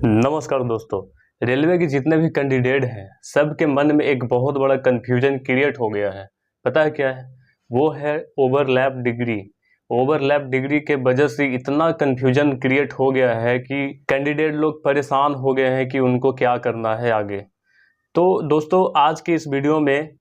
नमस्कार दोस्तों। रेलवे के जितने भी कैंडिडेट हैं सबके मन में एक बहुत बड़ा कन्फ्यूजन क्रिएट हो गया है। पता है क्या है? वो है ओवरलैप डिग्री। ओवरलैप डिग्री के वजह से इतना कन्फ्यूजन क्रिएट हो गया है कि कैंडिडेट लोग परेशान हो गए हैं कि उनको क्या करना है आगे। तो दोस्तों, आज के इस वीडियो में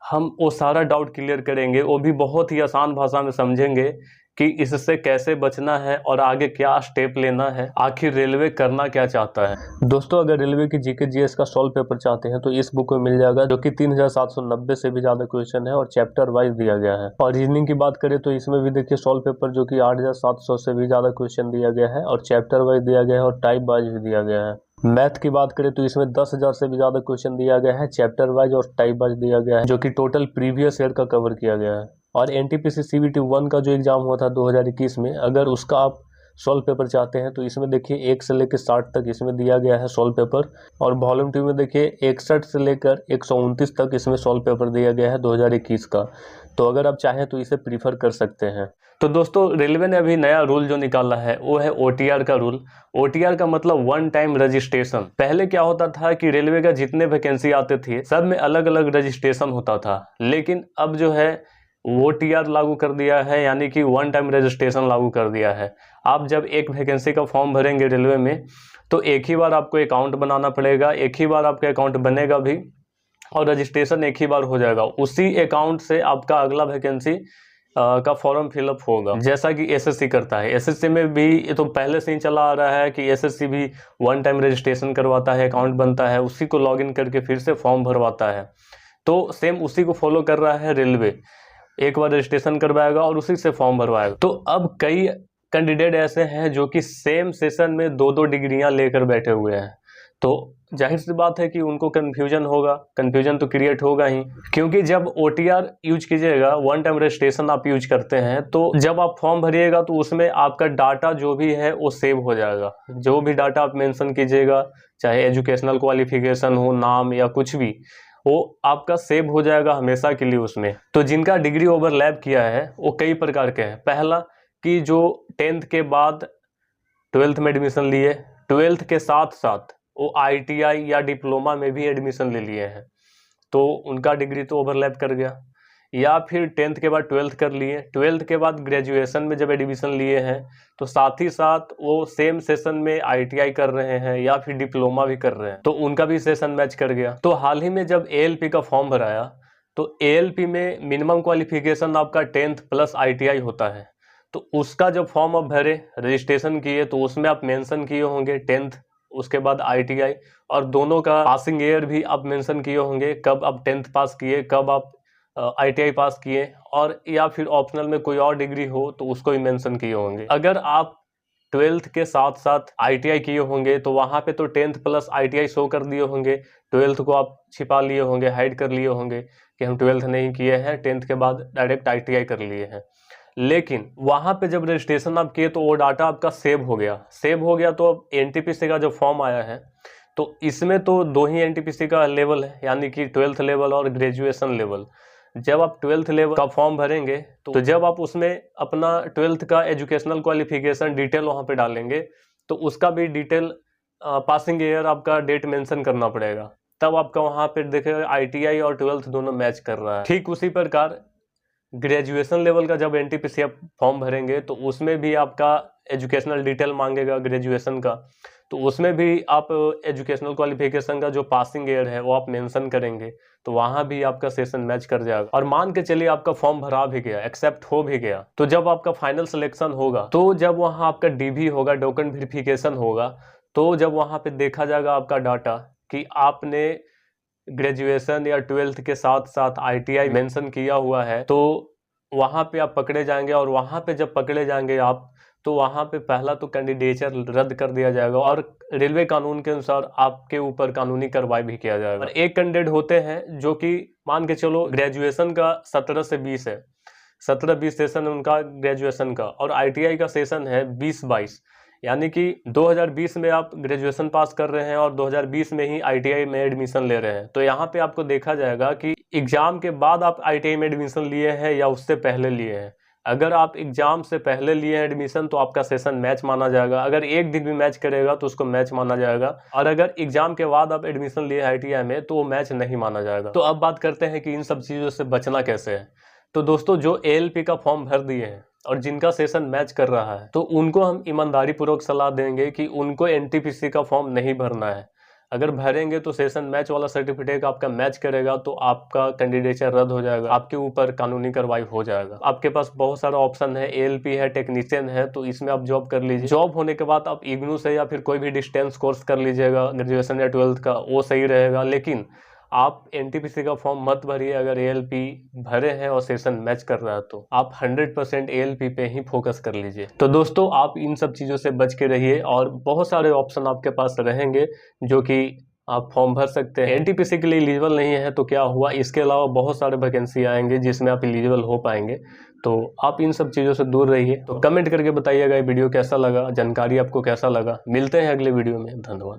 हम वो सारा डाउट क्लियर करेंगे, वो भी बहुत ही आसान भाषा में समझेंगे कि इससे कैसे बचना है और आगे क्या स्टेप लेना है, आखिर रेलवे करना क्या चाहता है। दोस्तों, अगर रेलवे की जीके जीएस का सॉल्व पेपर चाहते हैं तो इस बुक में मिल जाएगा, जो कि 3790 से भी ज्यादा क्वेश्चन है और चैप्टर वाइज दिया गया है। और रीजनिंग की बात करें तो इसमें भी देखिए सॉल्व पेपर जो कि 8700 से भी ज्यादा क्वेश्चन दिया गया है और चैप्टर वाइज दिया गया है और टाइप वाइज भी दिया गया है। मैथ की बात करें तो इसमें 10,000 से भी ज्यादा क्वेश्चन दिया गया है, चैप्टर वाइज और टाइप वाइज दिया गया है, जो कि टोटल प्रीवियस ईयर का कवर किया गया है। और एनटीपीसी सीबीटी 1 का जो एग्जाम हुआ था 2021 में, अगर उसका आप सॉल्व पेपर चाहते हैं तो इसमें देखिए 1 से लेकर 60 तक इसमें दिया गया है सॉल्व पेपर। और वॉल्यूम 2 में देखिए 61 से लेकर 129 तक इसमें सॉल्व पेपर दिया गया है 2021 का। तो अगर आप चाहें तो इसे प्रीफर कर सकते हैं। तो दोस्तों, रेलवे ने अभी नया रूल जो निकाला है वो है ओटीआर का रूल। ओटीआर का मतलब वन टाइम रजिस्ट्रेशन। पहले क्या होता था कि रेलवे का जितने वैकेंसी आते थे सब में अलग अलग रजिस्ट्रेशन होता था, लेकिन अब जो है ओटीआर लागू कर दिया है, यानी कि वन टाइम रजिस्ट्रेशन लागू कर दिया है। आप जब एक वैकेंसी का फॉर्म भरेंगे रेलवे में तो एक ही बार आपको अकाउंट बनाना पड़ेगा, एक ही बार आपका अकाउंट बनेगा भी और रजिस्ट्रेशन एक ही बार हो जाएगा। उसी अकाउंट से आपका अगला वैकेंसी का फॉर्म फिलअप होगा, जैसा कि एसएससी करता है। एसएससी में भी ये तो पहले से ही चला आ रहा है कि एसएससी भी वन टाइम रजिस्ट्रेशन करवाता है, अकाउंट बनता है, उसी को लॉगिन करके फिर से फॉर्म भरवाता है। तो सेम उसी को फॉलो कर रहा है रेलवे। एक बार रजिस्ट्रेशन करवाएगा और उसी से फॉर्म भरवाएगा। तो अब कई कैंडिडेट ऐसे हैं जो कि सेम सेशन में दो दो डिग्रियां लेकर बैठे हुए हैं, तो जाहिर सी बात है कि उनको कन्फ्यूजन होगा। कन्फ्यूजन तो क्रिएट होगा ही, क्योंकि जब ओटीआर यूज कीजिएगा, वन टाइम रजिस्ट्रेशन आप यूज करते हैं, तो जब आप फॉर्म भरिएगा तो उसमें आपका डाटा जो भी है वो सेव हो जाएगा। जो भी डाटा आप मेंशन कीजिएगा, चाहे एजुकेशनल क्वालिफिकेशन हो, नाम या कुछ भी, वो आपका सेव हो जाएगा हमेशा के लिए उसमें। तो जिनका डिग्री ओवरलैप किया है वो कई प्रकार के हैं। पहला कि जो 10th के बाद 12th में एडमिशन लिए, 12th के साथ साथ वो आईटीआई या डिप्लोमा में भी एडमिशन ले लिए हैं, तो उनका डिग्री तो ओवरलैप कर गया। या फिर 10th के बाद 12th कर लिए, 12th के बाद ग्रेजुएशन में जब एडमिशन लिए हैं तो साथ ही साथ वो सेम सेशन में आईटीआई कर रहे हैं या फिर डिप्लोमा भी कर रहे हैं, तो उनका भी सेशन मैच कर गया। तो हाल ही में जब एएलपी का फॉर्म भराया तो एएलपी में मिनिमम क्वालिफिकेशन आपका 10th प्लस आईटीआई होता है। तो उसका जब फॉर्म आप भरे, रजिस्ट्रेशन किए, तो उसमें आप मेंशन किए होंगे 10th, उसके बाद आईटीआई, और दोनों का पासिंग ईयर भी आप मेंशन किए होंगे, कब आप 10th पास किए, कब आप आईटीआई पास किए, और या फिर ऑप्शनल में कोई और डिग्री हो तो उसको भी मेंशन किए होंगे। अगर आप 12th के साथ साथ आईटीआई किए होंगे तो वहां पे तो 10th प्लस आईटीआई शो कर दिए होंगे, 12th को आप छिपा लिए होंगे, हाइड कर लिए होंगे कि हम 12th नहीं किए हैं, 10th के बाद डायरेक्ट आईटीआई कर लिए हैं। लेकिन वहां पे जब रजिस्ट्रेशन आप किए तो वो डाटा आपका सेव हो गया। तो अब एनटीपीसी का जो फॉर्म आया है तो इसमें तो दो ही एनटीपीसी का लेवल है, यानी कि 12th लेवल और ग्रेजुएशन लेवल। जब आप 12th लेवल का फॉर्म भरेंगे तो जब आप उसमें अपना 12th का एजुकेशनल क्वालिफिकेशन डिटेल वहां पे डालेंगे तो उसका भी डिटेल, पासिंग ईयर, आपका डेट मेंशन करना पड़ेगा, तब आपका वहां पे देखेगा आईटीआई और 12th दोनों मैच कर रहा है। ठीक उसी प्रकार ग्रेजुएशन लेवल का जब एनटीपीसी आप फॉर्म भरेंगे तो उसमें भी आपका एजुकेशनल डिटेल मांगेगा ग्रेजुएशन का, तो उसमें भी आप एजुकेशनल क्वालिफिकेशन का जो पासिंग ईयर है वो आप मेंशन करेंगे, तो वहां भी आपका सेशन मैच कर जाएगा। और मान के चलिए आपका फॉर्म भरा भी गया, एक्सेप्ट हो भी गया, तो जब आपका फाइनल सिलेक्शन होगा तो जब वहां आपका डीवी होगा, डॉक्यूमेंट वेरिफिकेशन होगा, तो जब वहां पे देखा जाएगा आपका डाटा कि आपने ग्रेजुएशन या 12th के साथ साथ आईटीआई मेंशन किया हुआ है, तो वहां पे आप पकड़े जाएंगे। और वहां पे जब पकड़े जाएंगे आप, तो वहां पे पहला तो कैंडिडेचर रद्द कर दिया जाएगा और रेलवे कानून के अनुसार आपके ऊपर कानूनी कार्रवाई भी किया जाएगा। और एक कैंडिडेट होते हैं जो कि मान के चलो ग्रेजुएशन का 17 से 20 है, 17-20 सेशन है उनका ग्रेजुएशन का, और आईटीआई का सेशन है 20-22, यानी कि 2020 में आप ग्रेजुएशन पास कर रहे हैं और 2020 में ही आईटीआई में एडमिशन ले रहे हैं। तो यहाँ पे आपको देखा जाएगा कि एग्जाम के बाद आप आईटीआई में एडमिशन लिए हैं या उससे पहले लिए हैं। अगर आप एग्जाम से पहले लिए हैं एडमिशन तो आपका सेशन मैच माना जाएगा, अगर एक दिन भी मैच करेगा तो उसको मैच माना जाएगा, और अगर एग्जाम के बाद आप एडमिशन लिए ITI में तो वो मैच नहीं माना जाएगा। तो अब बात करते हैं कि इन सब चीज़ों से बचना कैसे है। तो दोस्तों, जो ALP का फॉर्म भर दिए हैं और जिनका सेशन मैच कर रहा है, तो उनको हम ईमानदारी पूर्वक सलाह देंगे कि उनको NTPC का फॉर्म नहीं भरना है। अगर भरेंगे तो सेशन मैच वाला सर्टिफिकेट आपका मैच करेगा तो आपका कैंडिडेचर रद्द हो जाएगा, आपके ऊपर कानूनी कार्रवाई हो जाएगा। आपके पास बहुत सारा ऑप्शन है, ALP है, टेक्नीशियन है, तो इसमें आप जॉब कर लीजिए। जॉब होने के बाद आप इग्नू से या फिर कोई भी डिस्टेंस कोर्स कर लीजिएगा, ग्रेजुएशन या 12th का, वो सही रहेगा। लेकिन आप NTPC का फॉर्म मत भरिए अगर ALP भरे हैं और सेशन मैच कर रहा है तो आप 100% ALP पे ही फोकस कर लीजिए। तो दोस्तों, आप इन सब चीज़ों से बच के रहिए और बहुत सारे ऑप्शन आपके पास रहेंगे जो कि आप फॉर्म भर सकते हैं। NTPC के लिए एलिजिबल नहीं है तो क्या हुआ, इसके अलावा बहुत सारे वैकेंसी आएंगे जिसमें आप एलिजिबल हो पाएंगे। तो आप इन सब चीज़ों से दूर रहिए। तो कमेंट करके बताइएगा ये वीडियो कैसा लगा, जानकारी आपको कैसा लगा। मिलते हैं अगले वीडियो में। धन्यवाद।